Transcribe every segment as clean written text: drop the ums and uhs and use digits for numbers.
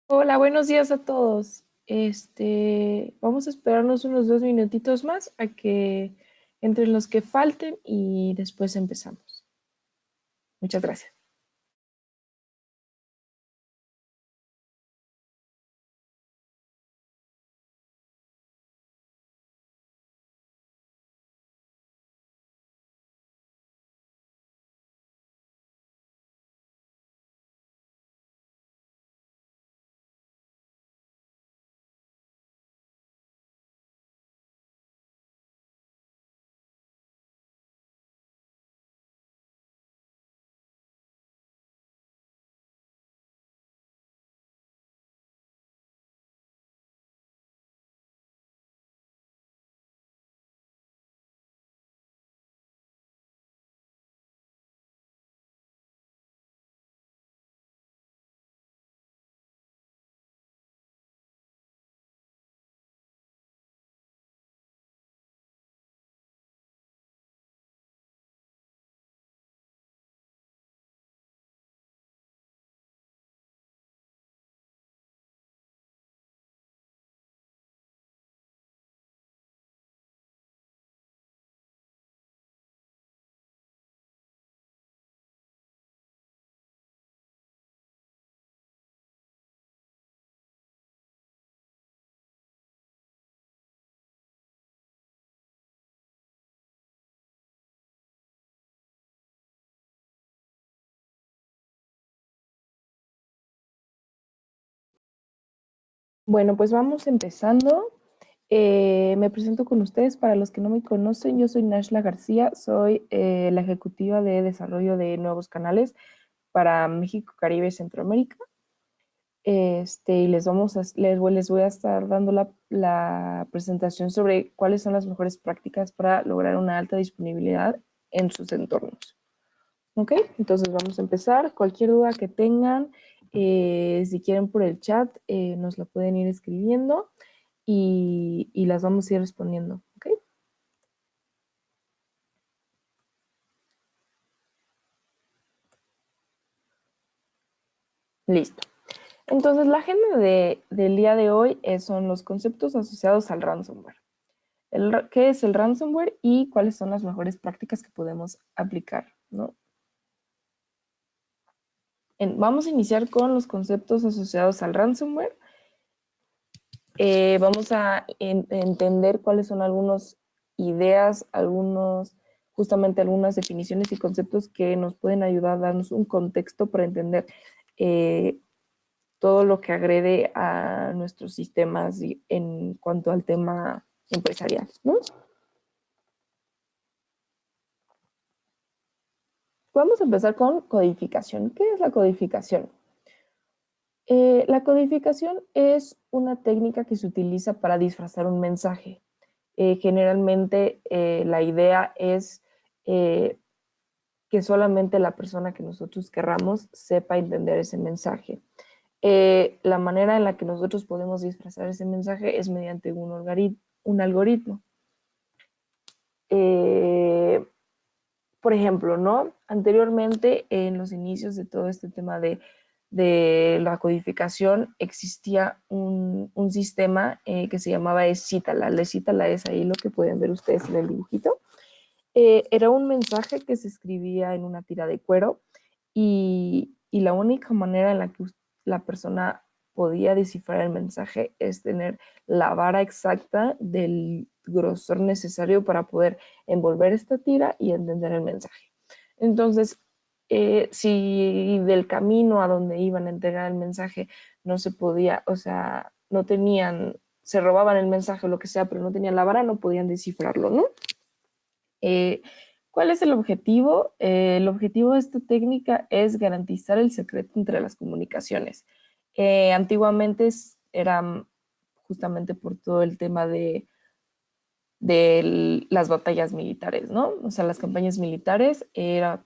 Hola, buenos días a todos. Vamos a esperarnos unos 2 minutitos más a que entren los que falten y después empezamos. Muchas gracias. Bueno, pues vamos empezando. Me presento con ustedes. Para los que no me conocen, yo soy Nashla García, soy la ejecutiva de desarrollo de nuevos canales para México, Caribe y Centroamérica. Y les voy a estar dando la presentación sobre cuáles son las mejores prácticas para lograr una alta disponibilidad en sus entornos. ¿Ok? Entonces vamos a empezar. Cualquier duda que tengan, si quieren por el chat, nos la pueden ir escribiendo y las vamos a ir respondiendo. ¿Ok? Listo. Entonces la agenda del día de hoy son los conceptos asociados al ransomware. ¿Qué es el ransomware y cuáles son las mejores prácticas que podemos aplicar? ¿No? Vamos a iniciar con los conceptos asociados al ransomware. Vamos a entender cuáles son algunas ideas, justamente algunas definiciones y conceptos que nos pueden ayudar a darnos un contexto para entender eh, todo lo que agrede a nuestros sistemas en cuanto al tema empresarial, ¿no? Vamos a empezar con codificación. ¿Qué es la codificación? La codificación es una técnica que se utiliza para disfrazar un mensaje. Generalmente la idea es que solamente la persona que nosotros querramos sepa entender ese mensaje. La manera en la que nosotros podemos disfrazar ese mensaje es mediante un algoritmo. Eh, por ejemplo, ¿no? Anteriormente, en los inicios de todo este tema de la codificación, existía un sistema que se llamaba escítala. La escítala es ahí lo que pueden ver ustedes en el dibujito. Era un mensaje que se escribía en una tira de cuero y la única manera en la que la persona podía descifrar el mensaje es tener la vara exacta del grosor necesario para poder envolver esta tira y entender el mensaje. Entonces, si del camino a donde iban a entregar el mensaje no se podía, o sea, no tenían, se robaban el mensaje o lo que sea, pero no tenían la vara, no podían descifrarlo, ¿no? Eh, ¿Cuál es el objetivo? El objetivo de esta técnica es garantizar el secreto entre las comunicaciones. Antiguamente era justamente por todo el tema de las batallas militares, ¿no? O sea, las campañas militares era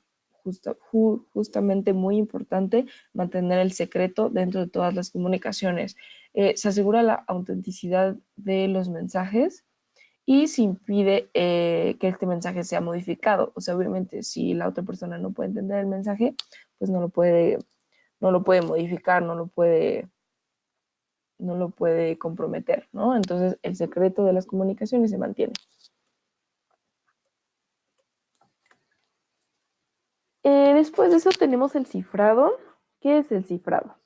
justamente muy importante mantener el secreto dentro de todas las comunicaciones. Se asegura la autenticidad de los mensajes y se impide que este mensaje sea modificado. O sea, obviamente, si la otra persona no puede entender el mensaje, pues no lo puede modificar, no lo puede no lo puede comprometer, ¿no? Entonces, el secreto de las comunicaciones se mantiene. Después de eso tenemos el cifrado. ¿Qué es el cifrado?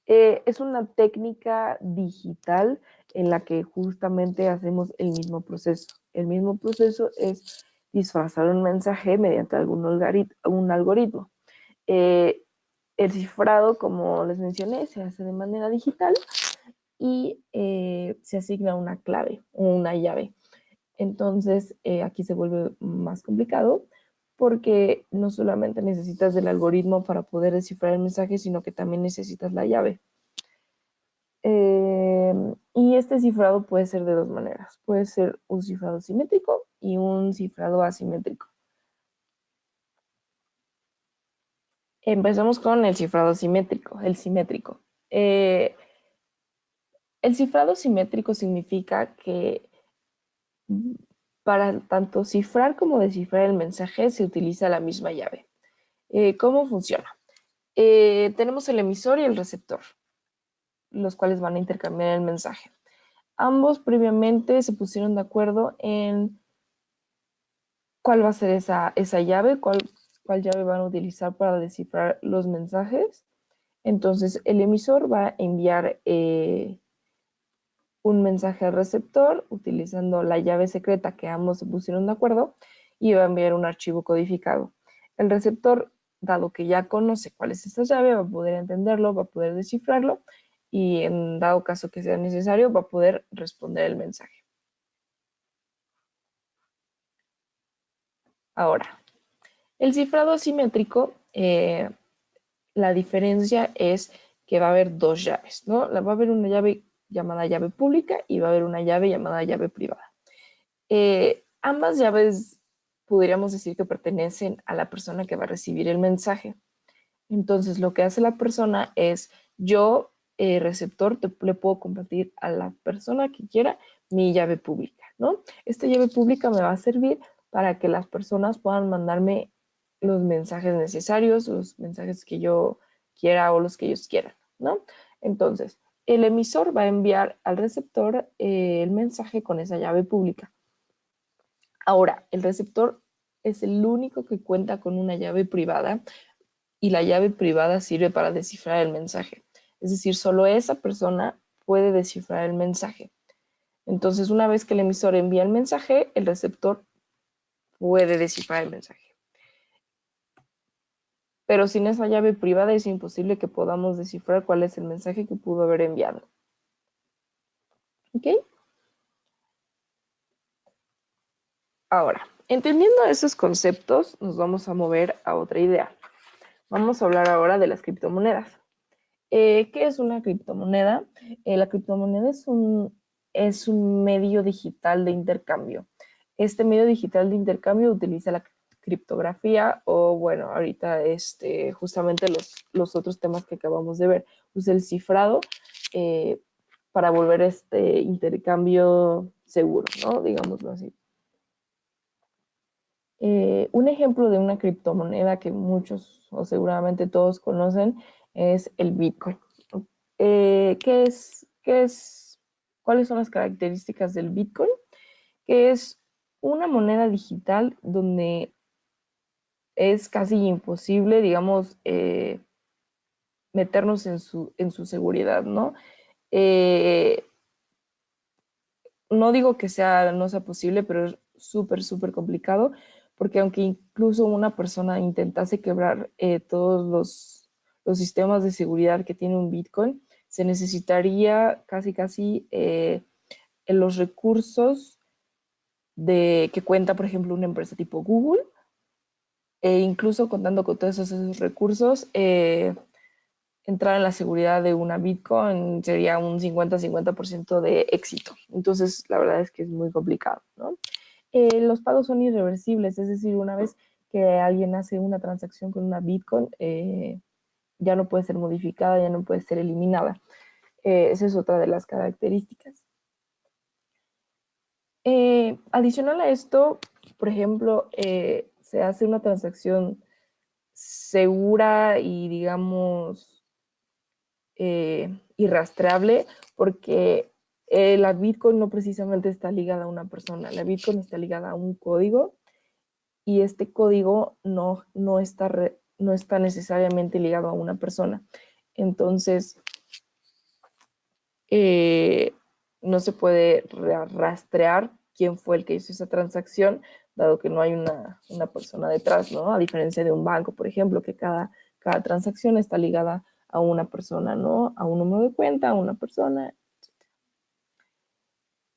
Es una técnica digital en la que justamente hacemos el mismo proceso. El mismo proceso es disfrazar un mensaje mediante un algoritmo. Eh, el cifrado, como les mencioné, se hace de manera digital y se asigna una clave o una llave. Entonces, aquí se vuelve más complicado porque no solamente necesitas del algoritmo para poder descifrar el mensaje, sino que también necesitas la llave. Y este cifrado puede ser de dos maneras. Puede ser un cifrado simétrico y un cifrado asimétrico. Empezamos con el cifrado simétrico, el simétrico. El cifrado simétrico significa que para tanto cifrar como descifrar el mensaje se utiliza la misma llave. ¿Cómo funciona? Tenemos el emisor y el receptor, los cuales van a intercambiar el mensaje. Ambos previamente se pusieron de acuerdo en cuál va a ser esa llave, cuál llave van a utilizar para descifrar los mensajes. Entonces, el emisor va a enviar un mensaje al receptor utilizando la llave secreta que ambos se pusieron de acuerdo y va a enviar un archivo codificado. El receptor, dado que ya conoce cuál es esa llave, va a poder entenderlo, va a poder descifrarlo y en dado caso que sea necesario, va a poder responder el mensaje. Ahora, el cifrado asimétrico, la diferencia es que va a haber dos llaves, ¿no? Va a haber una llave llamada llave pública y va a haber una llave llamada llave privada. Ambas llaves podríamos decir que pertenecen a la persona que va a recibir el mensaje. Entonces, lo que hace la persona es, yo, receptor, le puedo compartir a la persona que quiera mi llave pública, ¿no? Esta llave pública me va a servir para que las personas puedan mandarme los mensajes necesarios, los mensajes que yo quiera o los que ellos quieran, ¿no? Entonces, el emisor va a enviar al receptor el mensaje con esa llave pública. Ahora, el receptor es el único que cuenta con una llave privada y la llave privada sirve para descifrar el mensaje. Es decir, solo esa persona puede descifrar el mensaje. Entonces, una vez que el emisor envía el mensaje, el receptor puede descifrar el mensaje. Pero sin esa llave privada es imposible que podamos descifrar cuál es el mensaje que pudo haber enviado. ¿Ok? Ahora, entendiendo esos conceptos, nos vamos a mover a otra idea. Vamos a hablar ahora de las criptomonedas. ¿Qué es una criptomoneda? La criptomoneda es un medio digital de intercambio. Este medio digital de intercambio utiliza la criptografía o, bueno, ahorita justamente los otros temas que acabamos de ver. Usa el cifrado eh, para volver este intercambio seguro, ¿no? Digámoslo así. Un ejemplo de una criptomoneda que muchos o seguramente todos conocen es el Bitcoin. ¿Cuáles son las características del Bitcoin? Que es una moneda digital donde es casi imposible, digamos, meternos en su seguridad, ¿no? Eh, no digo que no sea posible, pero es súper, súper complicado, porque aunque incluso una persona intentase quebrar todos los sistemas de seguridad que tiene un Bitcoin, se necesitaría casi en los recursos que cuenta, por ejemplo, una empresa tipo Google, e incluso contando con todos esos recursos, entrar en la seguridad de una Bitcoin sería un 50-50% de éxito. Entonces, la verdad es que es muy complicado, ¿no? Los pagos son irreversibles, es decir, una vez que alguien hace una transacción con una Bitcoin, ya no puede ser modificada, ya no puede ser eliminada. Esa es otra de las características. Adicional a esto, por ejemplo, se hace una transacción segura y, digamos, irrastreable porque la Bitcoin no precisamente está ligada a una persona, la Bitcoin está ligada a un código y este código no está necesariamente ligado a una persona. Entonces, eh, no se puede rastrear quién fue el que hizo esa transacción, dado que no hay una persona detrás, ¿no? A diferencia de un banco, por ejemplo, que cada transacción está ligada a una persona, ¿no? A un número de cuenta, a una persona.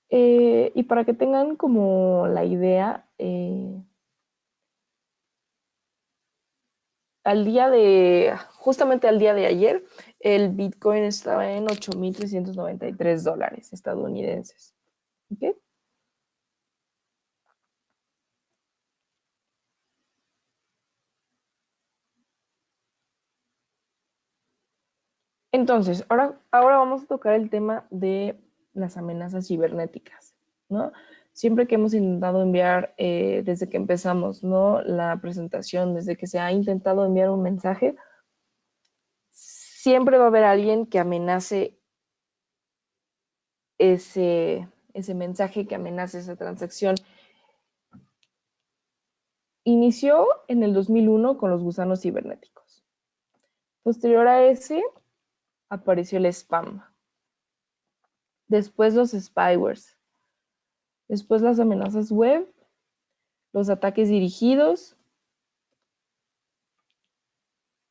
Y para que tengan como la idea, justamente al día de ayer, el Bitcoin estaba en $8,393 estadounidenses. ¿Ok? Entonces, ahora vamos a tocar el tema de las amenazas cibernéticas, ¿no? Siempre que hemos intentado enviar, desde que empezamos, ¿no? La presentación, desde que se ha intentado enviar un mensaje, siempre va a haber alguien que amenace ese mensaje, que amenace esa transacción. Inició en el 2001 con los gusanos cibernéticos. Posterior a ese, apareció el spam. Después los spywares. Después las amenazas web, los ataques dirigidos,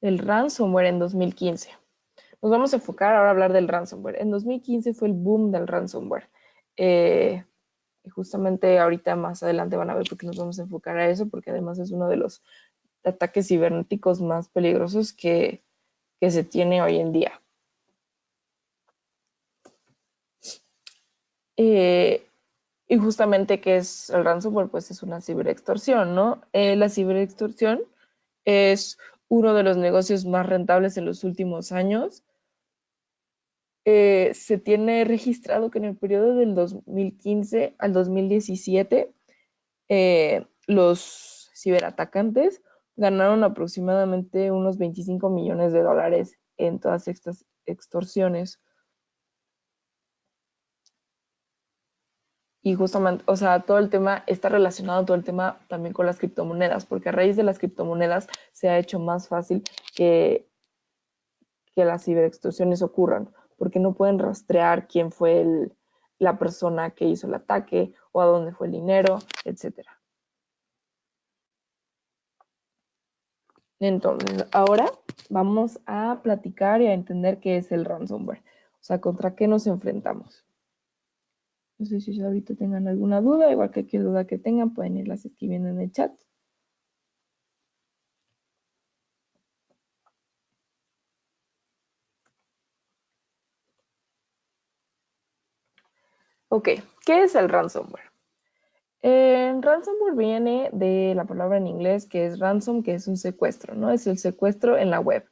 el ransomware en 2015. Nos vamos a enfocar ahora a hablar del ransomware. En 2015 fue el boom del ransomware. Y justamente ahorita más adelante van a ver por qué nos vamos a enfocar a eso, porque además es uno de los ataques cibernéticos más peligrosos que se tiene hoy en día. Y justamente, ¿qué es el ransomware? Pues es una ciberextorsión, ¿no? La ciberextorsión es uno de los negocios más rentables en los últimos años. Se tiene registrado que en el periodo del 2015 al 2017, los ciberatacantes ganaron aproximadamente unos $25 millones en todas estas extorsiones. Y justamente, o sea, todo el tema está relacionado, todo el tema también con las criptomonedas, porque a raíz de las criptomonedas se ha hecho más fácil que las ciberextorsiones ocurran, porque no pueden rastrear quién fue la persona que hizo el ataque o a dónde fue el dinero, etcétera. Entonces, ahora vamos a platicar y a entender qué es el ransomware, o sea, contra qué nos enfrentamos. No sé si ahorita tengan alguna duda, igual que cualquier duda que tengan, pueden irlas escribiendo en el chat. Ok, ¿qué es el ransomware? Ransomware viene de la palabra en inglés que es ransom, que es un secuestro, ¿no? Es el secuestro en la web.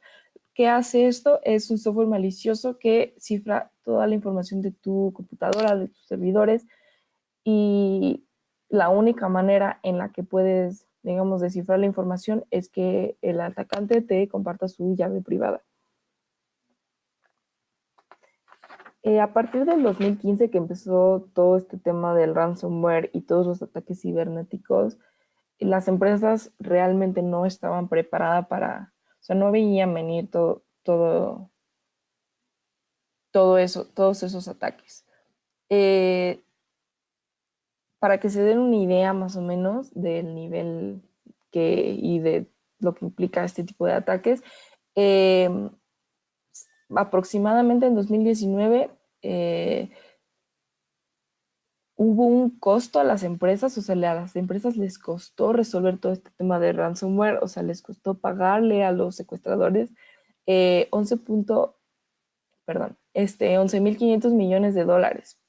¿Qué hace esto? Es un software malicioso que cifra toda la información de tu computadora, de tus servidores, y la única manera en la que puedes, digamos, descifrar la información es que el atacante te comparta su llave privada. A partir del 2015 que empezó todo este tema del ransomware y todos los ataques cibernéticos, las empresas realmente no estaban preparadas o sea, no veían venir todo eso, todos esos ataques. Eh, para que se den una idea más o menos del nivel y de lo que implica este tipo de ataques, eh, aproximadamente en 2019 hubo un costo a las empresas, o sea, a las empresas les costó resolver todo este tema de ransomware, o sea, les costó pagarle a los secuestradores 11 perdón, 11.500 millones de dólares.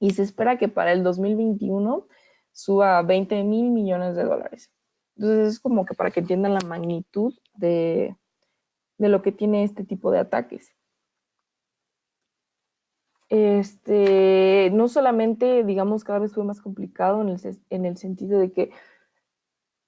Y se espera que para el 2021 suba a 20.000 millones de dólares. Entonces es como que para que entiendan la magnitud de lo que tiene este tipo de ataques. No solamente, digamos, cada vez fue más complicado en el sentido de que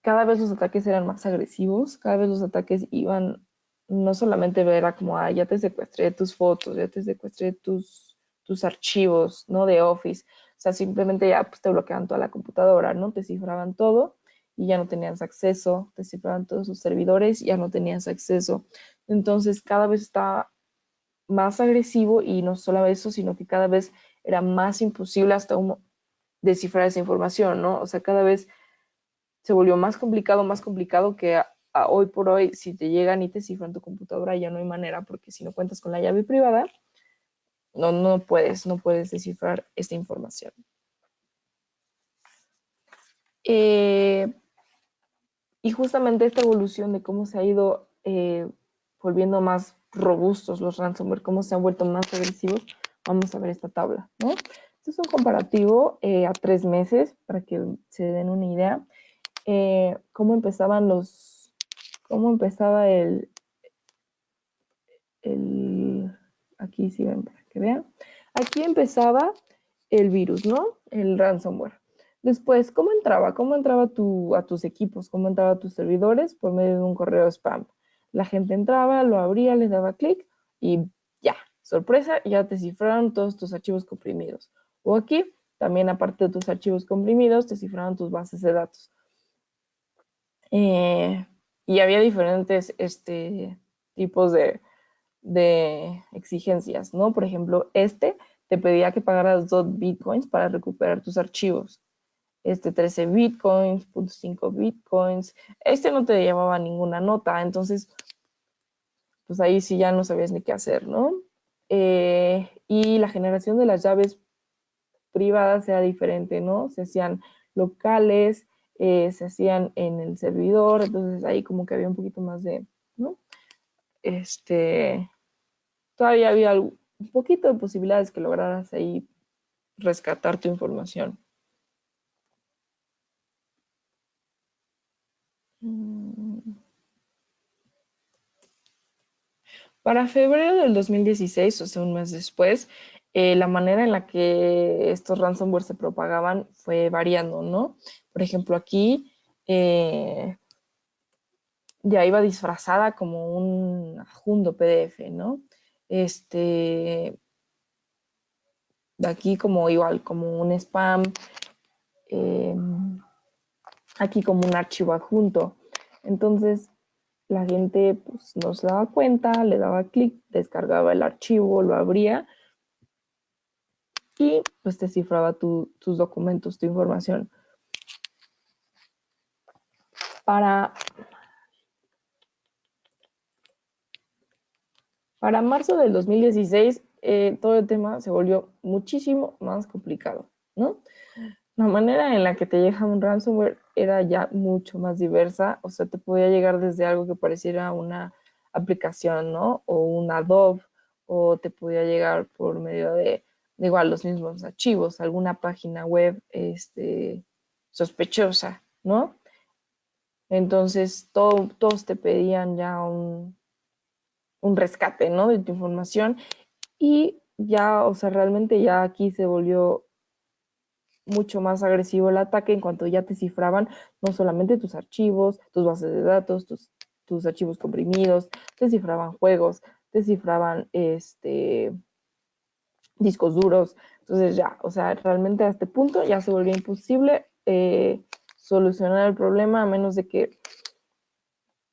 cada vez los ataques eran más agresivos, cada vez los ataques iban no solamente era como, ah, ya te secuestré tus fotos, ya te secuestré tus archivos, ¿no? De Office. O sea, simplemente ya pues, te bloqueaban toda la computadora, ¿no? Te cifraban todo y ya no tenías acceso, te cifraban todos sus servidores y ya no tenías acceso. Entonces, cada vez estaba más agresivo y no solo eso, sino que cada vez era más imposible hasta descifrar esa información, ¿no? O sea, cada vez se volvió más complicado que a hoy por hoy, si te llegan y te cifran tu computadora, ya no hay manera, porque si no cuentas con la llave privada, no puedes descifrar esta información. Eh, y justamente esta evolución de cómo se ha ido volviendo más robustos los ransomware, cómo se han vuelto más agresivos, vamos a ver esta tabla, ¿no? Este es un comparativo a 3 meses para que se den una idea. Cómo empezaban cómo empezaba el, aquí sí ven para que vean, aquí empezaba el virus, ¿no? El ransomware. Después, ¿cómo entraba? ¿Cómo entraba a tus equipos? ¿Cómo entraba a tus servidores? Por medio de un correo spam. La gente entraba, lo abría, le daba clic y ya, sorpresa, ya te cifraron todos tus archivos comprimidos. O aquí, también aparte de tus archivos comprimidos, te cifraron tus bases de datos. Y había diferentes tipos de exigencias, ¿no? Por ejemplo, te pedía que pagaras 2 bitcoins para recuperar tus archivos. 13 bitcoins, 0.5 bitcoins. No te llevaba ninguna nota, entonces, pues ahí sí ya no sabías ni qué hacer, ¿no? Y la generación de las llaves privadas era diferente, ¿no? Se hacían locales, se hacían en el servidor, entonces ahí como que había un poquito más ¿no? Este, todavía había un poquito de posibilidades que lograras ahí rescatar tu información. Para febrero del 2016, o sea, un mes después, la manera en la que estos ransomware se propagaban fue variando, ¿no? Por ejemplo, aquí ya iba disfrazada como un adjunto PDF, ¿no? De aquí como igual, como un spam, eh, aquí como un archivo adjunto. Entonces, la gente pues, no se daba cuenta, le daba clic, descargaba el archivo, lo abría y pues te cifraba tus documentos, tu información. Para, para marzo del 2016, todo el tema se volvió muchísimo más complicado, ¿no? La manera en la que te llega un ransomware era ya mucho más diversa, o sea, te podía llegar desde algo que pareciera una aplicación, ¿no? O un Adobe, o te podía llegar por medio de igual los mismos archivos, alguna página web, sospechosa, ¿no? Entonces, todos te pedían ya un rescate, ¿no? De tu información y ya, o sea, realmente ya aquí se volvió mucho más agresivo el ataque en cuanto ya te cifraban no solamente tus archivos, tus bases de datos, tus archivos comprimidos, te cifraban juegos, te cifraban discos duros. Entonces ya, o sea, realmente a este punto ya se volvió imposible solucionar el problema a menos de que,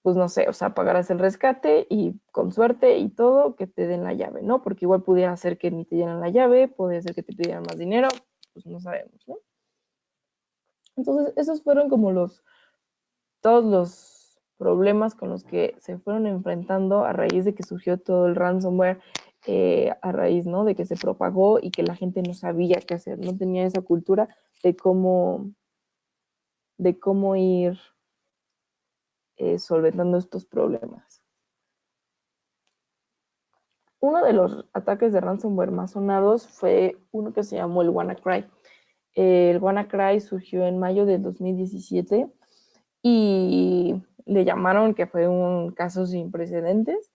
pues no sé, o sea, pagaras el rescate y con suerte y todo, que te den la llave, ¿no? Porque igual pudiera ser que ni te dieran la llave, podría ser que te pidieran más dinero, pues no sabemos, ¿no? Entonces, esos fueron como todos los problemas con los que se fueron enfrentando a raíz de que surgió todo el ransomware, a raíz, ¿no? De que se propagó y que la gente no sabía qué hacer, no tenía esa cultura de cómo ir solventando estos problemas. Uno de los ataques de ransomware más sonados fue uno que se llamó el WannaCry. El WannaCry surgió en mayo del 2017 y le llamaron que fue un caso sin precedentes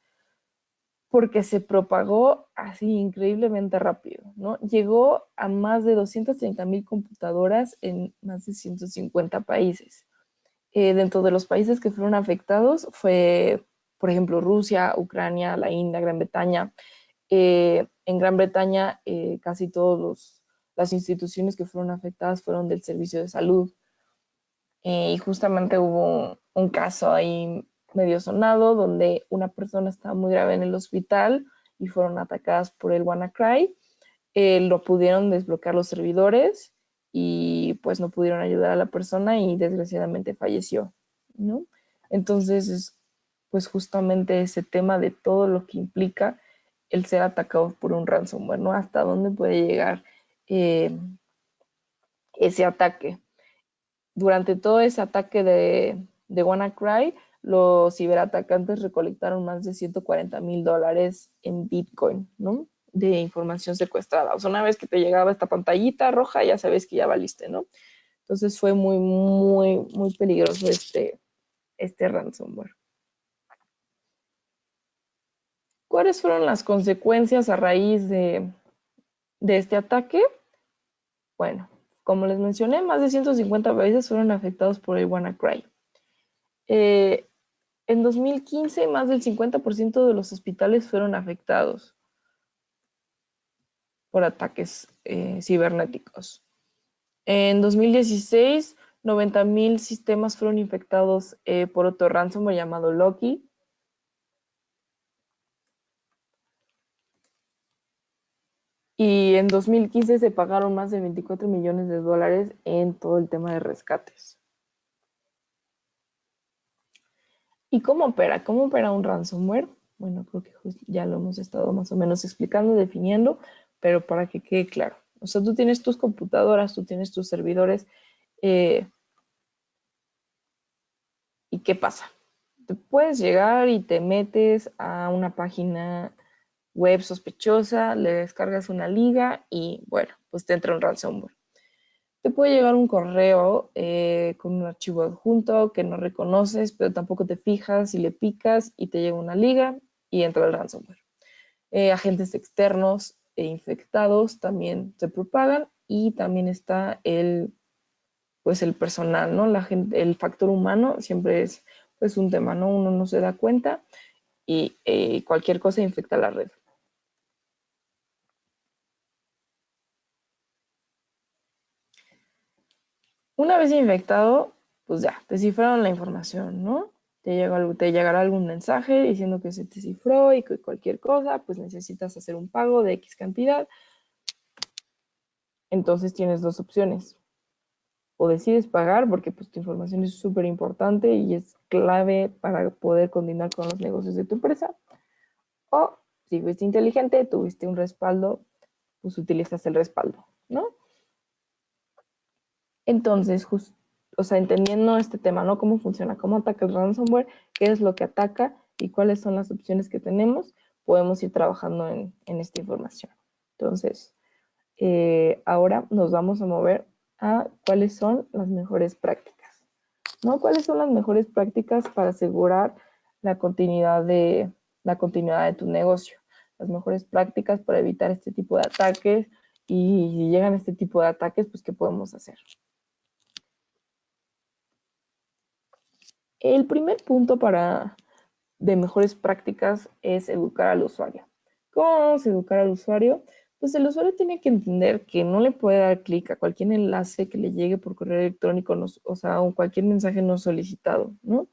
porque se propagó así increíblemente rápido, ¿no? Llegó a más de 230,000 computadoras en más de 150 países. Dentro de los países que fueron afectados fue por ejemplo, Rusia, Ucrania, la India, Gran Bretaña. En Gran Bretaña, casi todas las instituciones que fueron afectadas fueron del servicio de salud. Y justamente hubo un caso ahí medio sonado donde una persona estaba muy grave en el hospital y fueron atacadas por el WannaCry. Lo pudieron desbloquear los servidores y pues no pudieron ayudar a la persona y desgraciadamente falleció, ¿no? Entonces, pues justamente ese tema de todo lo que implica el ser atacado por un ransomware, ¿no? Hasta dónde puede llegar eh, ese ataque. Durante todo ese ataque de WannaCry, los ciberatacantes recolectaron más de $140,000 en Bitcoin, ¿no? De información secuestrada. O sea, una vez que te llegaba esta pantallita roja, ya sabes que ya valiste, ¿no? Entonces fue muy, muy, muy peligroso este ransomware. ¿Cuáles fueron las consecuencias a raíz de este ataque? Bueno, como les mencioné, más de 150 países fueron afectados por el WannaCry. Eh, En 2015, más del 50% de los hospitales fueron afectados por ataques cibernéticos. En 2016, 90,000 sistemas fueron infectados por otro ransomware llamado Loki. Y en 2015 se pagaron más de $24 millones en todo el tema de rescates. ¿Y cómo opera? ¿Cómo opera un ransomware? Bueno, creo que ya lo hemos estado más o menos explicando, definiendo, pero para que quede claro. O sea, tú tienes tus computadoras, tú tienes tus servidores, eh, ¿y qué pasa? Te puedes llegar y te metes a una página web sospechosa, le descargas una liga y bueno, pues te entra un ransomware. Te puede llegar un correo con un archivo adjunto que no reconoces, pero tampoco te fijas y le picas y te llega una liga y entra el ransomware. Agentes externos e infectados también se propagan y también está pues el personal, ¿no? La gente, el factor humano siempre es pues un tema, ¿no? Uno no se da cuenta y cualquier cosa infecta la red. Una vez infectado, pues ya, te cifraron la información, ¿no? Te llegará algún mensaje diciendo que se te cifró y que cualquier cosa, pues necesitas hacer un pago de X cantidad. Entonces tienes dos opciones. O decides pagar porque pues tu información es súper importante y es clave para poder continuar con los negocios de tu empresa. O si fuiste inteligente, tuviste un respaldo, pues utilizas el respaldo, ¿no? Entonces, o sea, entendiendo este tema, ¿no? Cómo funciona, cómo ataca el ransomware, qué es lo que ataca y cuáles son las opciones que tenemos, podemos ir trabajando en esta información. Entonces, ahora nos vamos a mover a cuáles son las mejores prácticas, ¿no? ¿Cuáles son las mejores prácticas para asegurar la la continuidad de tu negocio? Las mejores prácticas para evitar este tipo de ataques y si llegan este tipo de ataques, pues, ¿qué podemos hacer? El primer punto de mejores prácticas es educar al usuario. ¿Cómo vamos a educar al usuario? Pues el usuario tiene que entender que no le puede dar clic a cualquier enlace que le llegue por correo electrónico, o sea, o cualquier mensaje no solicitado, ¿no?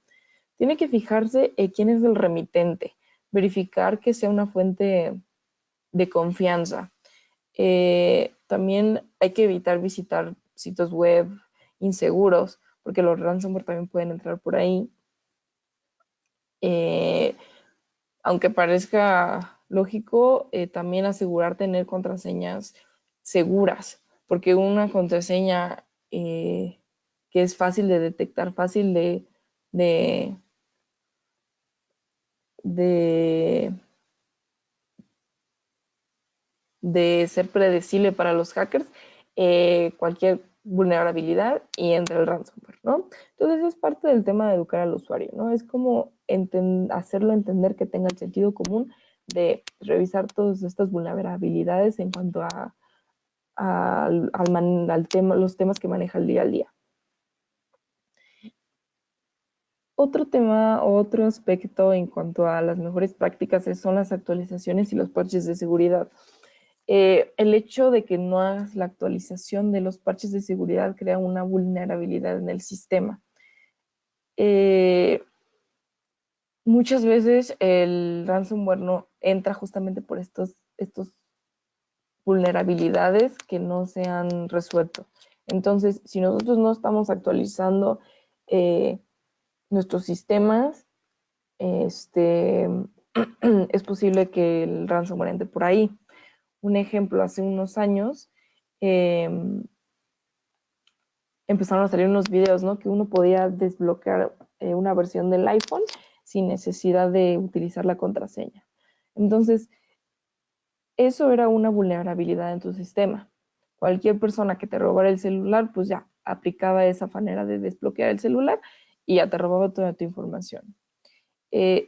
Tiene que fijarse en quién es el remitente, verificar que sea una fuente de confianza. También hay que evitar visitar sitios web inseguros, porque los ransomware también pueden entrar por ahí. Eh, Aunque parezca lógico, también asegurar tener contraseñas seguras, porque una contraseña que es fácil de detectar, fácil de, de, de ser predecible para los hackers, cualquier vulnerabilidad y entra el ransomware, ¿no? Entonces es parte del tema de educar al usuario, ¿no? Es como hacerlo entender que tenga el sentido común de revisar todas estas vulnerabilidades en cuanto al tema, los temas que maneja el día al día. Otro tema, otro aspecto en cuanto a las mejores prácticas son las actualizaciones y los parches de seguridad. El hecho de que no hagas la actualización de los parches de seguridad crea una vulnerabilidad en el sistema. Muchas veces el ransomware no entra justamente por estos vulnerabilidades que no se han resuelto. Entonces, si nosotros no estamos actualizando nuestros sistemas, es posible que el ransomware entre por ahí. Un ejemplo, hace unos años eh, empezaron a salir unos videos, ¿no? Que uno podía desbloquear una versión del iPhone sin necesidad de utilizar la contraseña. Entonces, eso era una vulnerabilidad en tu sistema. Cualquier persona que te robara el celular, pues ya aplicaba esa manera de desbloquear el celular y ya te robaba toda tu información.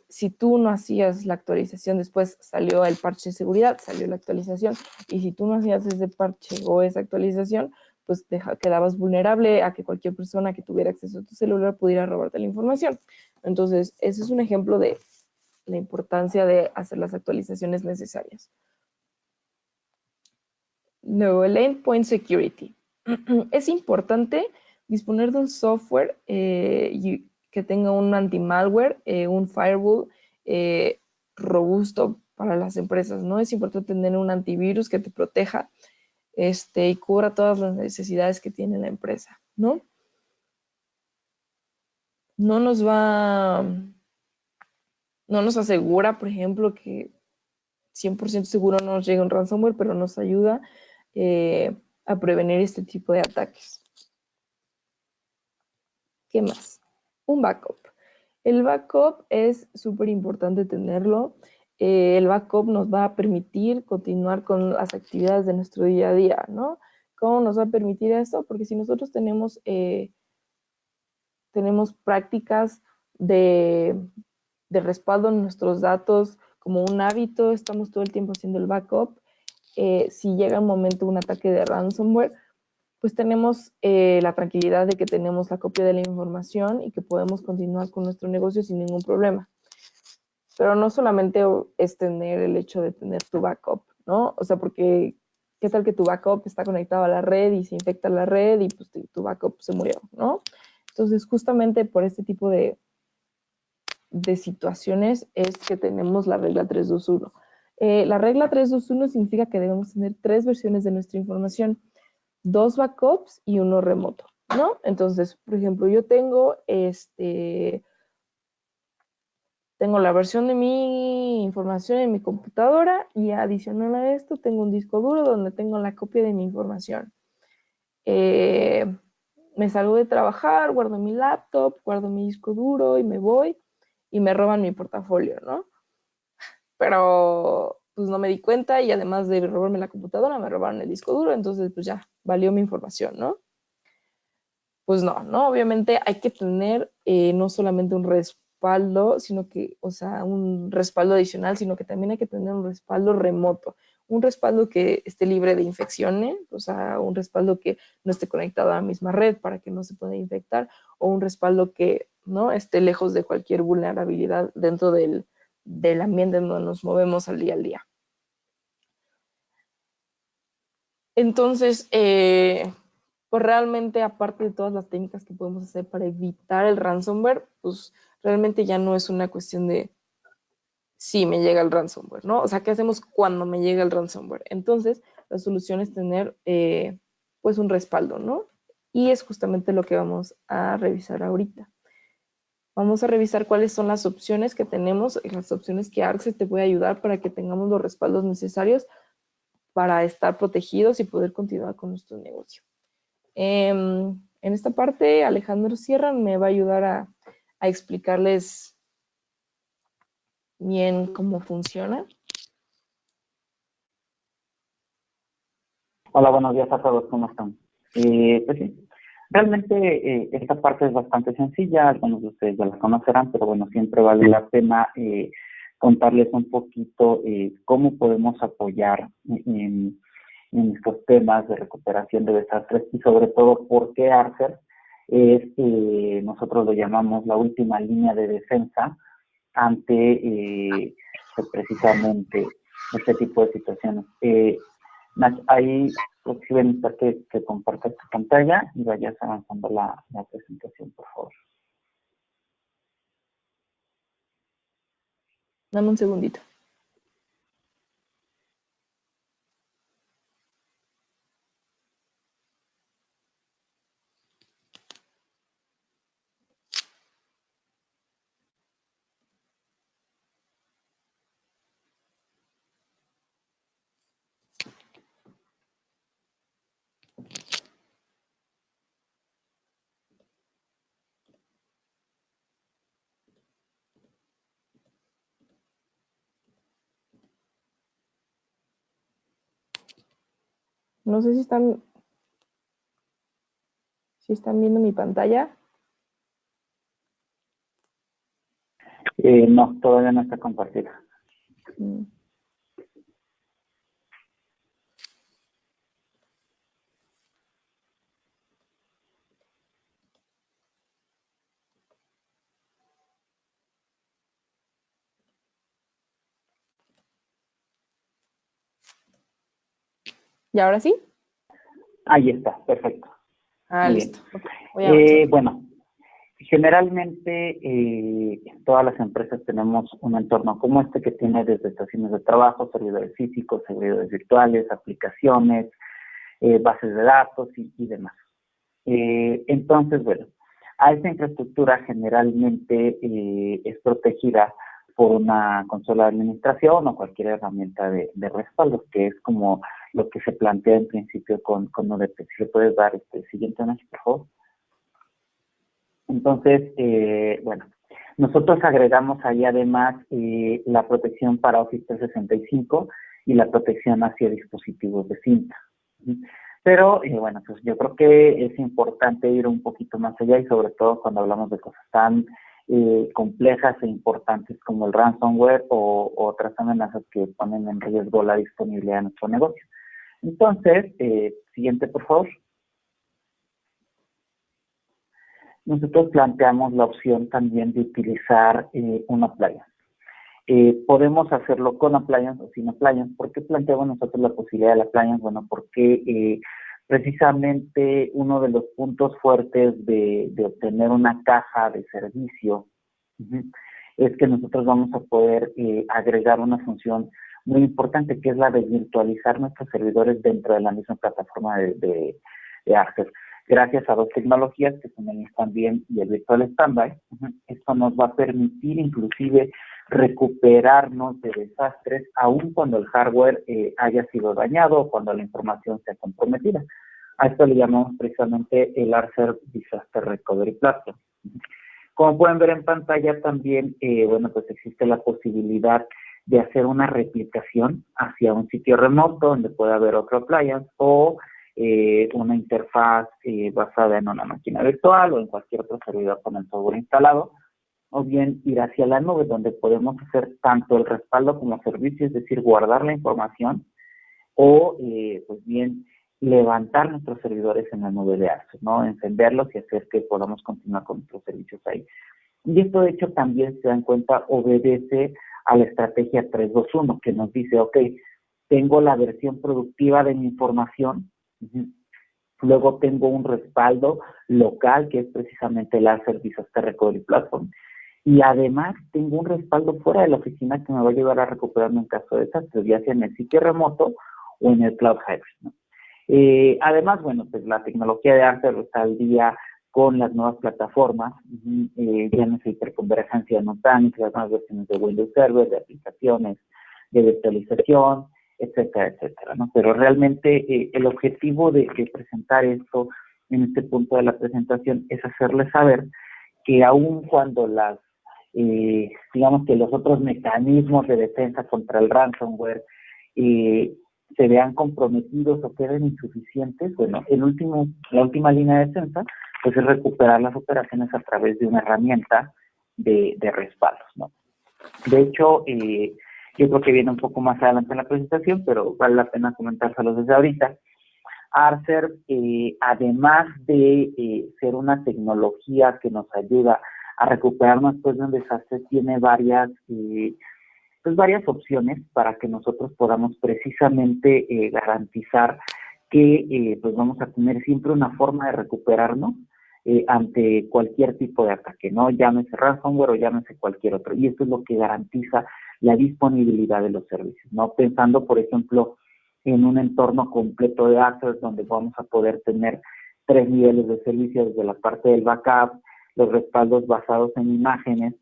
Si tú no hacías la actualización, después salió el parche de seguridad, salió la actualización, y si tú no hacías ese parche o esa actualización, pues quedabas vulnerable a que cualquier persona que tuviera acceso a tu celular pudiera robarte la información. Entonces, ese es un ejemplo de la importancia de hacer las actualizaciones necesarias. Luego, el Endpoint Security. Es importante disponer de un software que tenga un anti-malware, un firewall robusto para las empresas, ¿no? Es importante tener un antivirus que te proteja y cubra todas las necesidades que tiene la empresa, ¿no? No nos va, no nos asegura, por ejemplo, que 100% seguro no nos llega un ransomware, pero nos ayuda a prevenir este tipo de ataques. ¿Qué más? Un backup. El backup es súper importante tenerlo. El backup nos va a permitir continuar con las actividades de nuestro día a día, ¿no? ¿Cómo nos va a permitir esto? Porque si nosotros tenemos prácticas de, de respaldo en nuestros datos como un hábito, estamos todo el tiempo haciendo el backup. Si llega un momento un ataque de ransomware, pues tenemos la tranquilidad de que tenemos la copia de la información y que podemos continuar con nuestro negocio sin ningún problema. Pero no solamente es tener el hecho de tener tu backup, ¿no? O sea, porque qué tal que tu backup está conectado a la red y se infecta la red y pues tu backup se murió, ¿no? Entonces, justamente por este tipo de situaciones es que tenemos la regla 321. La regla 321 significa que debemos tener 3 versiones de nuestra información, 2 backups y uno remoto, ¿no? Entonces, por ejemplo, yo tengo la versión de mi información en mi computadora y adicional a esto tengo un disco duro donde tengo la copia de mi información. Eh, Me salgo de trabajar, guardo mi laptop, guardo mi disco duro y me voy y me roban mi portafolio, ¿no? Pero pues no me di cuenta y además de robarme la computadora, me robaron el disco duro, entonces pues ya, valió mi información, ¿no? Pues no, ¿no? Obviamente hay que tener no solamente un respaldo, sino que, o sea, un respaldo adicional, sino que también hay que tener un respaldo remoto, un respaldo que esté libre de infecciones, o sea, un respaldo que no esté conectado a la misma red para que no se pueda infectar, o un respaldo que no esté lejos de cualquier vulnerabilidad dentro del ambiente en donde nos movemos al día. Entonces, pues realmente, aparte de todas las técnicas que podemos hacer para evitar el ransomware, pues realmente ya no es una cuestión de si me llega el ransomware, ¿no? O sea, ¿qué hacemos cuando me llega el ransomware? Entonces, la solución es tener, pues, un respaldo, ¿no? Y es justamente lo que vamos a revisar ahorita. Vamos a revisar cuáles son las opciones que tenemos, las opciones que Arce te puede ayudar para que tengamos los respaldos necesarios para estar protegidos y poder continuar con nuestro negocio. En esta parte, Alejandro Sierra me va a ayudar a explicarles bien cómo funciona. Hola, buenos días a todos, ¿cómo están? Pues sí, realmente esta parte es bastante sencilla, algunos de ustedes ya la conocerán, pero bueno, siempre vale la pena contarles un poquito cómo podemos apoyar en estos temas de recuperación de desastres y sobre todo por qué Arcer es, nosotros lo llamamos la última línea de defensa ante pues precisamente este tipo de situaciones. Nach, ahí pues, sí voy a necesitar que compartas tu pantalla y vayas avanzando la presentación, por favor. Dame un segundito. No sé si están viendo mi pantalla. No, todavía no está compartida. Mm. ¿Y ahora sí? Ahí está, perfecto. Ah, Muy listo. bien. Okay. Voy a avanzar. Bueno, generalmente todas las empresas tenemos un entorno como este que tiene desde estaciones de trabajo, servidores físicos, servidores virtuales, aplicaciones, bases de datos y demás. Entonces, bueno, a esta infraestructura generalmente es protegida por una consola de administración o cualquier herramienta de respaldo, que es como lo que se plantea en principio con UDP. Si le puedes dar este siguiente, Nacho, por favor. Entonces, bueno, nosotros agregamos ahí además la protección para Office 365 y la protección hacia dispositivos de cinta. Pero, bueno, pues yo creo que es importante ir un poquito más allá y sobre todo cuando hablamos de cosas tan complejas e importantes como el ransomware o otras amenazas que ponen en riesgo la disponibilidad de nuestro negocio. Entonces, siguiente, por favor. Nosotros planteamos la opción también de utilizar un appliance. Podemos hacerlo con appliance o sin appliance. ¿Por qué planteamos nosotros la posibilidad del appliance? Bueno, porque precisamente uno de los puntos fuertes de obtener una caja de servicio es que nosotros vamos a poder agregar una función muy importante, que es la de virtualizar nuestros servidores dentro de la misma plataforma de Access. Gracias a dos tecnologías, que son el Instant VM y el Virtual Standby, esto nos va a permitir inclusive recuperarnos de desastres, aun cuando el hardware haya sido dañado o cuando la información sea comprometida. A esto le llamamos precisamente el ARCER Disaster Recovery Platform. Como pueden ver en pantalla también, bueno, pues existe la posibilidad de hacer una replicación hacia un sitio remoto donde pueda haber otro appliance o una interfaz basada en una máquina virtual o en cualquier otro servidor con el software instalado, o bien ir hacia la nube donde podemos hacer tanto el respaldo como servicio, es decir, guardar la información o pues bien levantar nuestros servidores en la nube de Access, ¿no? Encenderlos y hacer que podamos continuar con nuestros servicios ahí. Y esto de hecho también, se dan cuenta, obedece a la estrategia 321 que nos dice, ok, tengo la versión productiva de mi información, luego tengo un respaldo local que es precisamente el Access Disaster Recovery Platform, y además tengo un respaldo fuera de la oficina que me va a ayudar a recuperarme en caso de desastres, ya sea en el sitio remoto o en el cloud hybrid, ¿no? Además, bueno, pues la tecnología de Access está al día con las nuevas plataformas, ya no se hiperconvergencia de Nutanix, las nuevas versiones de Windows Server, de aplicaciones, de virtualización, etcétera, etcétera, ¿no? Pero realmente el objetivo de presentar esto en este punto de la presentación es hacerles saber que aun cuando digamos que los otros mecanismos de defensa contra el ransomware se vean comprometidos o queden insuficientes, bueno, la última línea de defensa pues es recuperar las operaciones a través de una herramienta de respaldos, ¿no? De hecho, yo creo que viene un poco más adelante en la presentación, pero vale la pena comentárselos desde ahorita. Arcer, además de ser una tecnología que nos ayuda a recuperarnos después de un desastre, tiene varias opciones para que nosotros podamos precisamente garantizar que pues vamos a tener siempre una forma de recuperarnos ante cualquier tipo de ataque, ¿no? Llámese ransomware o llámese cualquier otro. Y esto es lo que garantiza la disponibilidad de los servicios, ¿no? Pensando, por ejemplo, en un entorno completo de Access donde vamos a poder tener 3 niveles de servicio desde la parte del backup, los respaldos basados en imágenes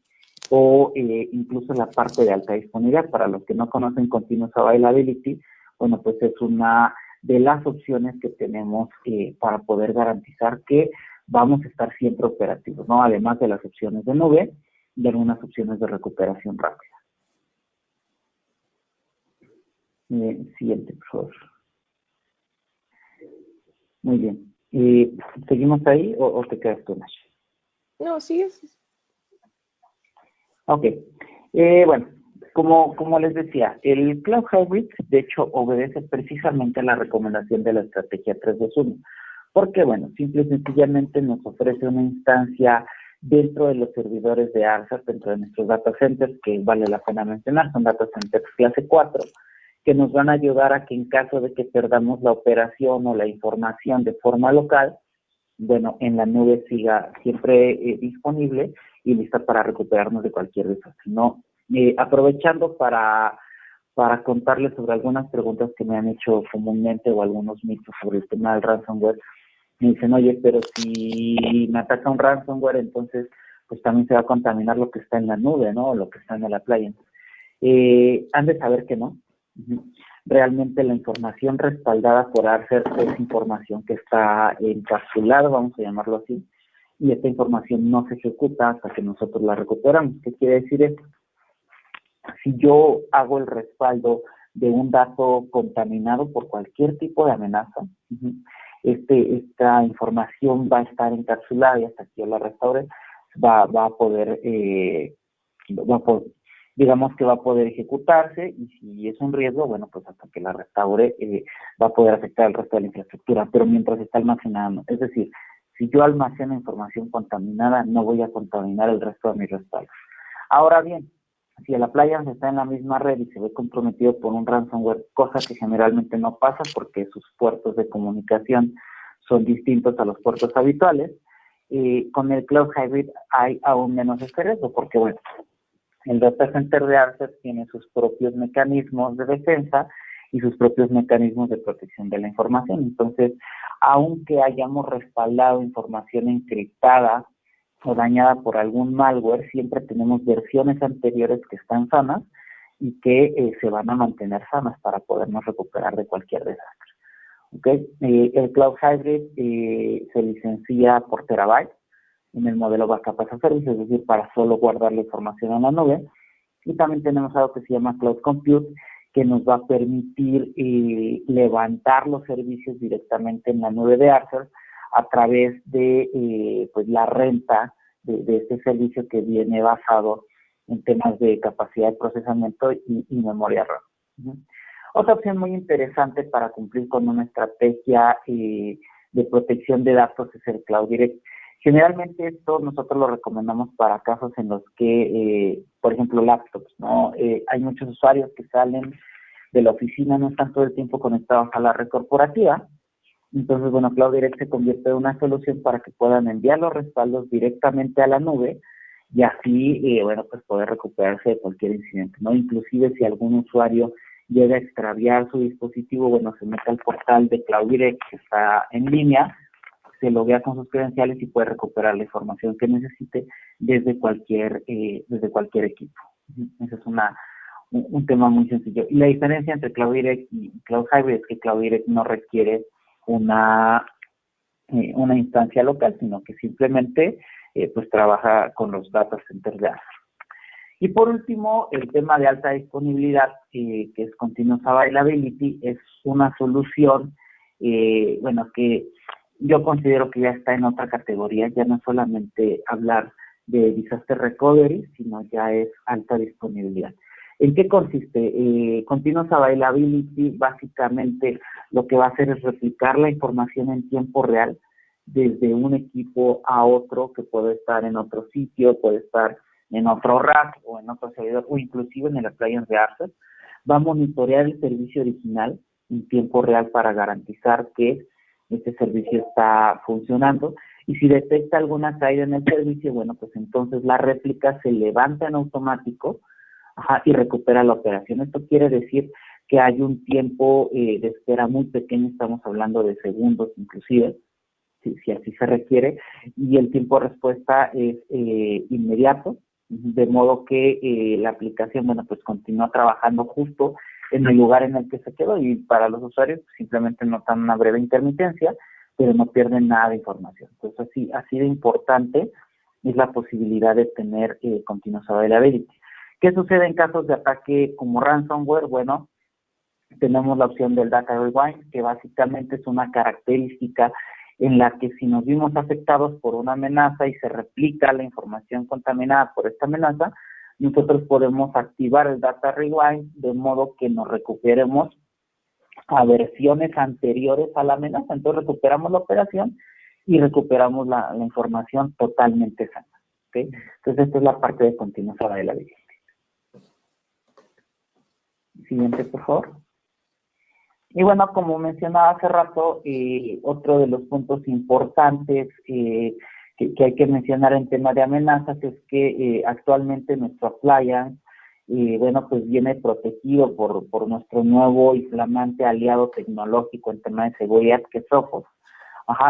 o incluso la parte de alta disponibilidad. Para los que no conocen Continuous Availability, bueno, pues es una de las opciones que tenemos para poder garantizar que vamos a estar siempre operativos, ¿no? Además de las opciones de nube y algunas opciones de recuperación rápida. Siguiente, por favor. Muy bien. ¿Seguimos ahí o te quedas tú, Nash? No, sigues. Ok. Bueno, como les decía, el Cloud Hybrid, de hecho, obedece precisamente a la recomendación de la estrategia 321. Porque, bueno, simple y sencillamente nos ofrece una instancia dentro de los servidores de ARSA, dentro de nuestros data centers, que vale la pena mencionar, son data centers clase 4, que nos van a ayudar a que en caso de que perdamos la operación o la información de forma local, bueno, en la nube siga siempre disponible y lista para recuperarnos de cualquier desastre, ¿no? Aprovechando para contarles sobre algunas preguntas que me han hecho comúnmente o algunos mitos sobre el tema del ransomware. Me dicen, oye, pero si me ataca un ransomware, entonces pues también se va a contaminar lo que está en la nube, ¿no? O lo que está en la playa. Han de saber que no. Realmente la información respaldada por Arcer es información que está encapsulada, vamos a llamarlo así, y esta información no se ejecuta hasta que nosotros la recuperamos. ¿Qué quiere decir esto? Si yo hago el respaldo de un dato contaminado por cualquier tipo de amenaza, esta información va a estar encapsulada y hasta que yo la restaure va a poder, digamos que va a poder ejecutarse, y si es un riesgo, bueno, pues hasta que la restaure va a poder afectar el resto de la infraestructura, pero mientras está almacenando. Es decir, si yo almaceno información contaminada, no voy a contaminar el resto de mis respaldos. Ahora bien, si el appliance está en la misma red y se ve comprometido por un ransomware, cosa que generalmente no pasa porque sus puertos de comunicación son distintos a los puertos habituales, con el Cloud Hybrid hay aún menos este riesgo, porque bueno, el data center de Arcer tiene sus propios mecanismos de defensa y sus propios mecanismos de protección de la información. Entonces, aunque hayamos respaldado información encriptada o dañada por algún malware, siempre tenemos versiones anteriores que están sanas y que se van a mantener sanas para podernos recuperar de cualquier desastre. ¿Okay? El Cloud Hybrid se licencia por terabyte en el modelo Backup as a Service, es decir, para solo guardar la información en la nube. Y también tenemos algo que se llama Cloud Compute, que nos va a permitir levantar los servicios directamente en la nube de Arcer a través de pues la renta de este servicio que viene basado en temas de capacidad de procesamiento y memoria RAM. Otra opción muy interesante para cumplir con una estrategia de protección de datos es el Cloud Direct. Generalmente esto nosotros lo recomendamos para casos en los que, por ejemplo, laptops, ¿no? Hay muchos usuarios que salen de la oficina, no están todo el tiempo conectados a la red corporativa. Entonces, bueno, Cloud Direct se convierte en una solución para que puedan enviar los respaldos directamente a la nube y así, bueno, pues poder recuperarse de cualquier incidente, ¿no? Inclusive si algún usuario llega a extraviar su dispositivo, bueno, se mete al portal de Cloud Direct que está en línea, se loguea con sus credenciales y puede recuperar la información que necesite desde cualquier equipo. Ese es un tema muy sencillo. Y la diferencia entre Cloud Direct y Cloud Hybrid es que Cloud Direct no requiere una instancia local, sino que simplemente pues trabaja con los data centers de Azure. Y por último, el tema de alta disponibilidad, que es Continuous Availability, es una solución, bueno, que yo considero que ya está en otra categoría, ya no es solamente hablar de disaster recovery, sino ya es alta disponibilidad. ¿En qué consiste? Continuous Availability básicamente lo que va a hacer es replicar la información en tiempo real desde un equipo a otro, que puede estar en otro sitio, puede estar en otro rack o en otro servidor o inclusive en el appliance de Access. Va a monitorear el servicio original en tiempo real para garantizar que este servicio está funcionando, y si detecta alguna caída en el servicio, bueno, pues entonces la réplica se levanta en automático, y recupera la operación. Esto quiere decir que hay un tiempo de espera muy pequeño, estamos hablando de segundos inclusive, si así se requiere, y el tiempo de respuesta es inmediato, de modo que la aplicación, bueno, pues continúa trabajando justo en el lugar en el que se quedó, y para los usuarios pues, simplemente notan una breve intermitencia, pero no pierden nada de información. Entonces, así de importante es la posibilidad de tener continuous availability. ¿Qué sucede en casos de ataque como ransomware? Bueno, tenemos la opción del Data Rewind, que básicamente es una característica en la que si nos vimos afectados por una amenaza y se replica la información contaminada por esta amenaza, nosotros podemos activar el Data Rewind de modo que nos recuperemos a versiones anteriores a la amenaza. Entonces recuperamos la operación y recuperamos la información totalmente sana. ¿Okay? Entonces esta es la parte de continuous availability. Siguiente, por favor. Y bueno, como mencionaba hace rato, otro de los puntos importantes que hay que mencionar en tema de amenazas es que actualmente nuestro appliance, bueno, pues viene protegido por nuestro nuevo y flamante aliado tecnológico en tema de seguridad, que es Sophos.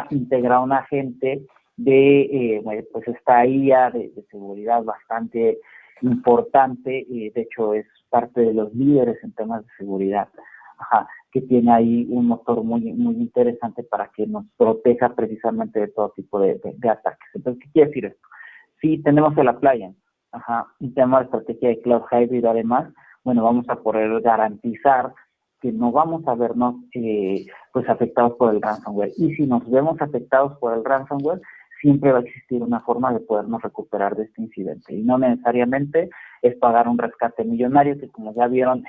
Integra un agente de, pues esta IA de seguridad bastante importante, de hecho es parte de los líderes en temas de seguridad, que tiene ahí un motor muy interesante para que nos proteja precisamente de todo tipo de ataques. Entonces, ¿qué quiere decir esto? Sí, tenemos el appliance, un tema de estrategia de cloud hybrid, además, bueno, vamos a poder garantizar que no vamos a vernos pues afectados por el ransomware, y si nos vemos afectados por el ransomware, siempre va a existir una forma de podernos recuperar de este incidente, y no necesariamente es pagar un rescate millonario, que como ya vieron,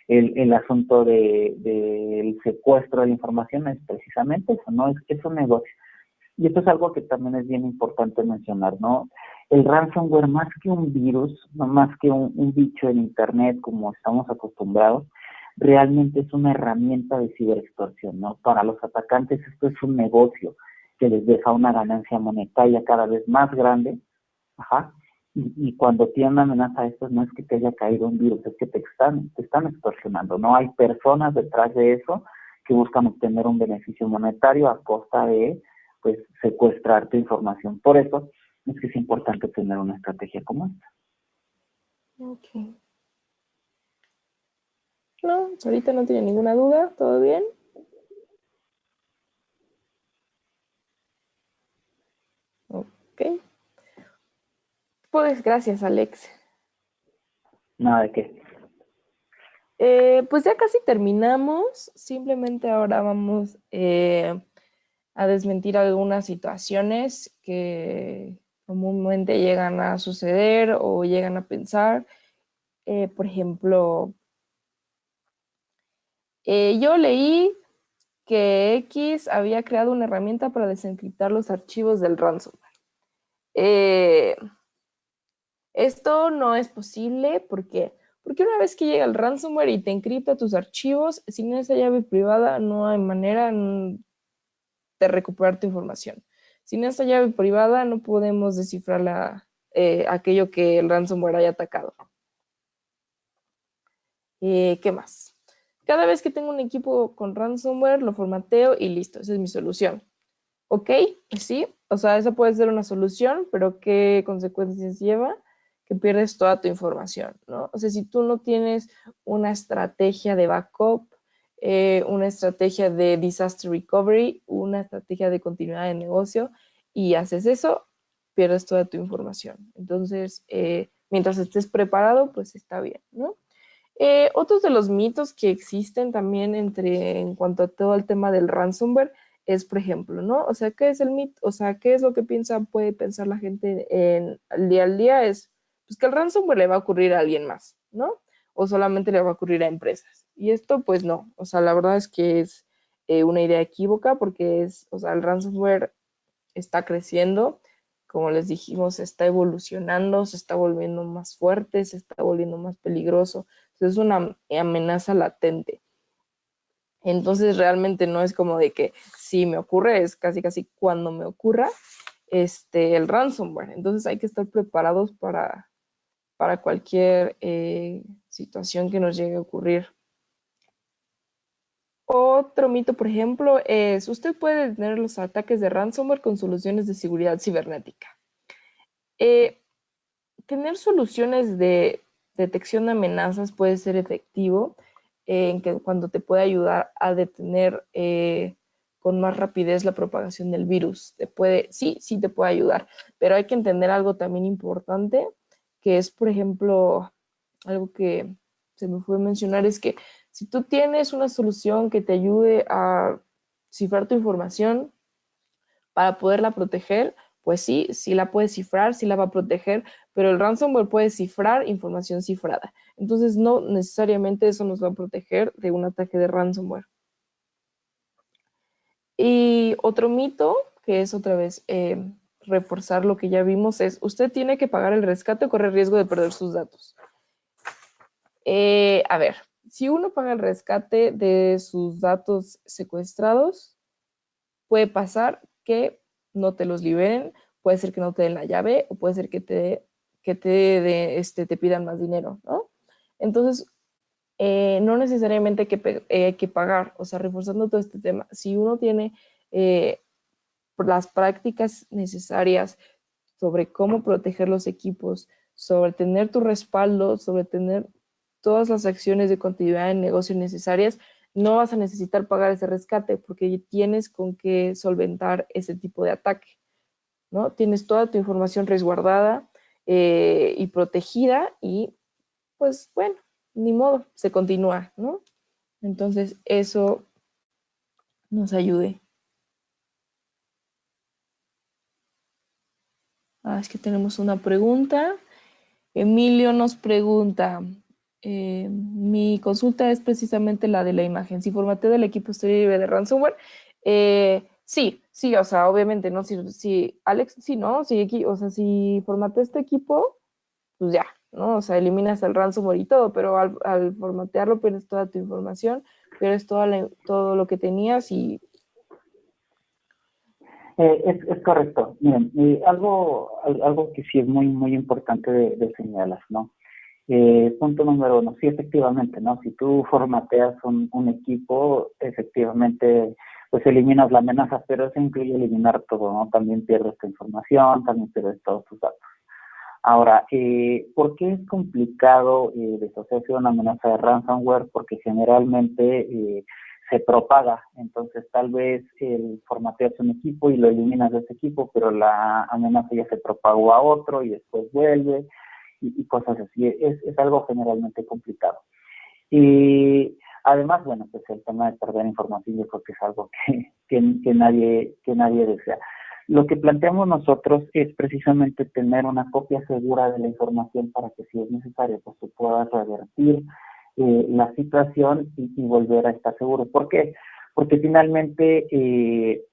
el asunto del secuestro de información es precisamente eso, ¿no? Es un negocio. Y esto es algo que también es bien importante mencionar, ¿no? El ransomware, más que un virus, no más que un bicho en internet como estamos acostumbrados, realmente es una herramienta de ciberextorsión, ¿no? Para los atacantes esto es un negocio que les deja una ganancia monetaria cada vez más grande, y cuando tienen una amenaza de estas, no es que te haya caído un virus, es que te están extorsionando, ¿no? Hay personas detrás de eso que buscan obtener un beneficio monetario a costa de, pues, secuestrar tu información. Por eso es que es importante tener una estrategia como esta. Ok. No, ahorita no tiene ninguna duda, ¿todo bien? Ok. Pues gracias, Alex. Nada de qué. Pues ya casi terminamos. Simplemente ahora vamos a desmentir algunas situaciones que comúnmente llegan a suceder o llegan a pensar. Por ejemplo, yo leí que X había creado una herramienta para desencriptar los archivos del ransomware. Eh, Esto no es posible porque una vez que llega el ransomware y te encripta tus archivos, sin esa llave privada no hay manera de recuperar tu información. Sin esa llave privada no podemos descifrar aquello que el ransomware haya atacado. ¿Qué más? Cada vez que tengo un equipo con ransomware, lo formateo y listo, esa es mi solución. Ok, pues sí, o sea, esa puede ser una solución, pero ¿qué consecuencias lleva? Que pierdes toda tu información, ¿no? O sea, si tú no tienes una estrategia de backup, una estrategia de disaster recovery, una estrategia de continuidad de negocio, y haces eso, pierdes toda tu información. Entonces, mientras estés preparado, pues está bien, ¿no? Otros de los mitos que existen también en cuanto a todo el tema del ransomware es, por ejemplo, ¿no? O sea, ¿qué es el mito? O sea, ¿qué es lo que puede pensar la gente al día? Es pues, que el ransomware le va a ocurrir a alguien más, ¿no? o solamente le va a ocurrir a empresas. Y esto, pues no, o sea, la verdad es que es una idea equívoca porque o sea, el ransomware está creciendo, como les dijimos, está evolucionando, se está volviendo más fuerte, se está volviendo más peligroso. Es una amenaza latente. Entonces realmente no es como de que si me ocurre, es casi casi cuando me ocurra el ransomware. Entonces hay que estar preparados para cualquier situación que nos llegue a ocurrir. Otro mito, por ejemplo, es usted puede detener los ataques de ransomware con soluciones de seguridad cibernética. Eh, Tener soluciones de detección de amenazas puede ser efectivo en que cuando te puede ayudar a detener con más rapidez la propagación del virus. Sí te puede ayudar, pero hay que entender algo también importante, que es, por ejemplo, algo que se me fue a mencionar, es que si tú tienes una solución que te ayude a cifrar tu información, para poderla proteger, pues sí la puede cifrar, sí la va a proteger, pero el ransomware puede cifrar información cifrada. Entonces, no necesariamente eso nos va a proteger de un ataque de ransomware. Y otro mito, que es otra vez reforzar lo que ya vimos, es usted tiene que pagar el rescate o corre riesgo de perder sus datos. A ver, si uno paga el rescate de sus datos secuestrados, puede pasar que no te los liberen, puede ser que no te den la llave o puede ser que te pidan más dinero, ¿no? Entonces, no necesariamente hay que pagar, o sea, reforzando todo este tema, si uno tiene eh, las prácticas necesarias sobre cómo proteger los equipos, sobre tener tu respaldo, sobre tener todas las acciones de continuidad en negocio necesarias, no vas a necesitar pagar ese rescate porque tienes con qué solventar ese tipo de ataque, ¿no? Tienes toda tu información resguardada y protegida y pues bueno, ni modo, se continúa, ¿no? Entonces eso nos ayude. Es que tenemos una pregunta. Emilio nos pregunta, mi consulta es precisamente la de la imagen. Si formateo del equipo estoy libre de ransomware. Sí, o sea, obviamente, ¿no? Si Alex, sí, ¿no? O sea, si formateo este equipo, pues ya, ¿no? O sea, eliminas el ransomware y todo, pero al formatearlo pierdes toda tu información, pierdes todo lo que tenías y... Es correcto. Miren, algo que sí es muy, muy importante de señalar, ¿no? Punto número uno, sí, efectivamente, ¿no? Si tú formateas un equipo, efectivamente, pues eliminas la amenaza, pero eso incluye eliminar todo, ¿no? También pierdes tu información, también pierdes todos tus datos. Ahora, ¿por qué es complicado deshacerse de una amenaza de ransomware? Porque generalmente se propaga, entonces tal vez el formateas un equipo y lo eliminas de ese equipo, pero la amenaza ya se propagó a otro y después vuelve y cosas así. Es algo generalmente complicado. Y además, bueno, pues el tema de perder información yo creo que es algo que nadie desea. Lo que planteamos nosotros es precisamente tener una copia segura de la información para que si es necesario, pues tú puedas revertir la situación y volver a estar seguro. ¿Por qué? Porque finalmente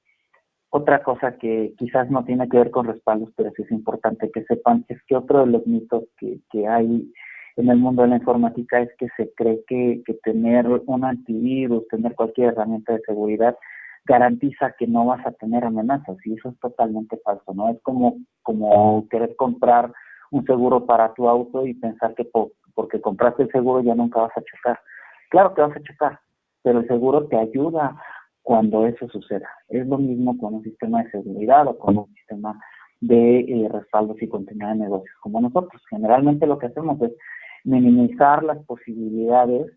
otra cosa que quizás no tiene que ver con respaldos, pero sí es importante que sepan, es que otro de los mitos que hay en el mundo de la informática es que se cree que tener un antivirus, tener cualquier herramienta de seguridad, garantiza que no vas a tener amenazas, y eso es totalmente falso, ¿no? Es como querer comprar un seguro para tu auto y pensar que porque compraste el seguro ya nunca vas a chocar. Claro que vas a chocar, pero el seguro te ayuda cuando eso suceda. Es lo mismo con un sistema de seguridad o con un sistema de respaldos y continuidad de negocios como nosotros. Generalmente lo que hacemos es minimizar las posibilidades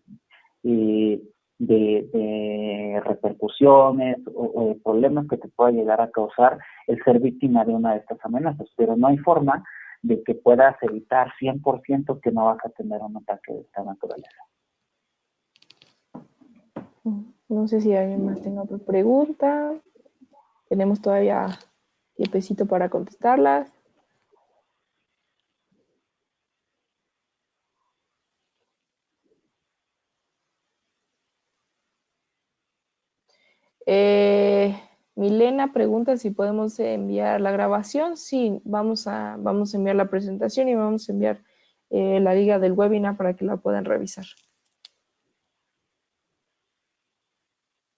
de repercusiones o de problemas que te pueda llegar a causar el ser víctima de una de estas amenazas, pero no hay forma de que puedas evitar 100% que no vas a tener un ataque de esta naturaleza. No sé si alguien más tenga otra pregunta. Tenemos todavía tiempecito para contestarlas. Eh, Milena pregunta si podemos enviar la grabación. Sí, vamos a enviar la presentación y vamos a enviar la liga del webinar para que la puedan revisar.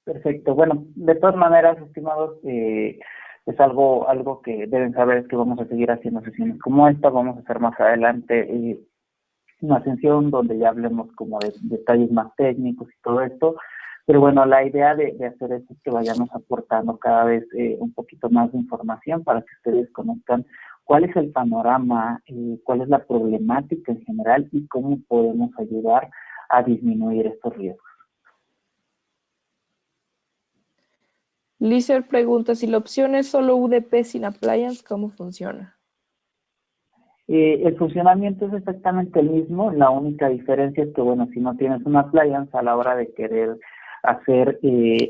Perfecto. Bueno, de todas maneras, estimados, es algo que deben saber es que vamos a seguir haciendo sesiones como esta. Vamos a hacer más adelante una sesión donde ya hablemos como de detalles más técnicos y todo esto. Pero bueno, la idea de hacer esto es que vayamos aportando cada vez un poquito más de información para que ustedes conozcan cuál es el panorama, cuál es la problemática en general y cómo podemos ayudar a disminuir estos riesgos. Lizer pregunta si la opción es solo UDP sin appliance, ¿cómo funciona? El funcionamiento es exactamente el mismo, la única diferencia es que, bueno, si no tienes una appliance a la hora de querer hacer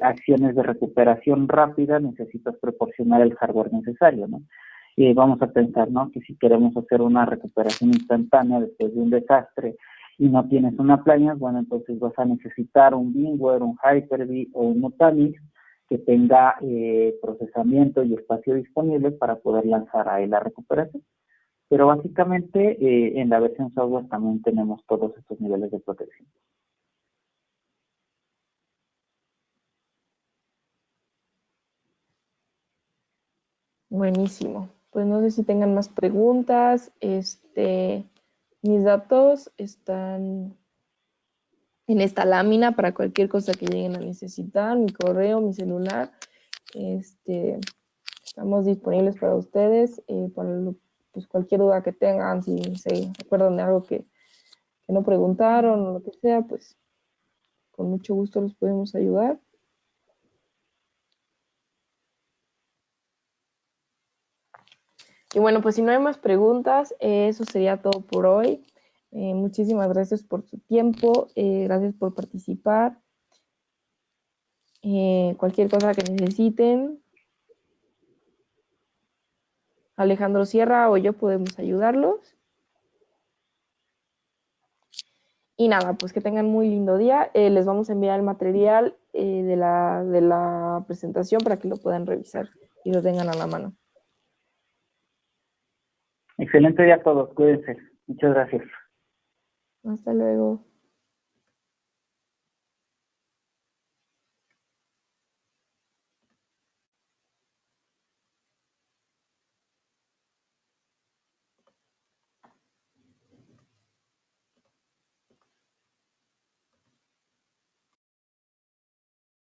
acciones de recuperación rápida, necesitas proporcionar el hardware necesario, ¿no? Vamos a pensar, ¿no? Que si queremos hacer una recuperación instantánea después de un desastre y no tienes una appliance, bueno, entonces vas a necesitar un VMware, un Hyper-V o un Nutanix que tenga procesamiento y espacio disponible para poder lanzar ahí la recuperación. Pero básicamente en la versión software también tenemos todos estos niveles de protección. Buenísimo. Pues no sé si tengan más preguntas. Mis datos están en esta lámina para cualquier cosa que lleguen a necesitar, mi correo, mi celular. Estamos disponibles para ustedes, pues cualquier duda que tengan, si se acuerdan de algo que no preguntaron o lo que sea, pues con mucho gusto los podemos ayudar. Y bueno, pues si no hay más preguntas, eso sería todo por hoy. Muchísimas gracias por su tiempo, gracias por participar. Cualquier cosa que necesiten, Alejandro Sierra o yo podemos ayudarlos. Y nada, pues que tengan muy lindo día. Les vamos a enviar el material de la presentación para que lo puedan revisar y lo tengan a la mano. Excelente día a todos, cuídense. Muchas gracias. Hasta luego.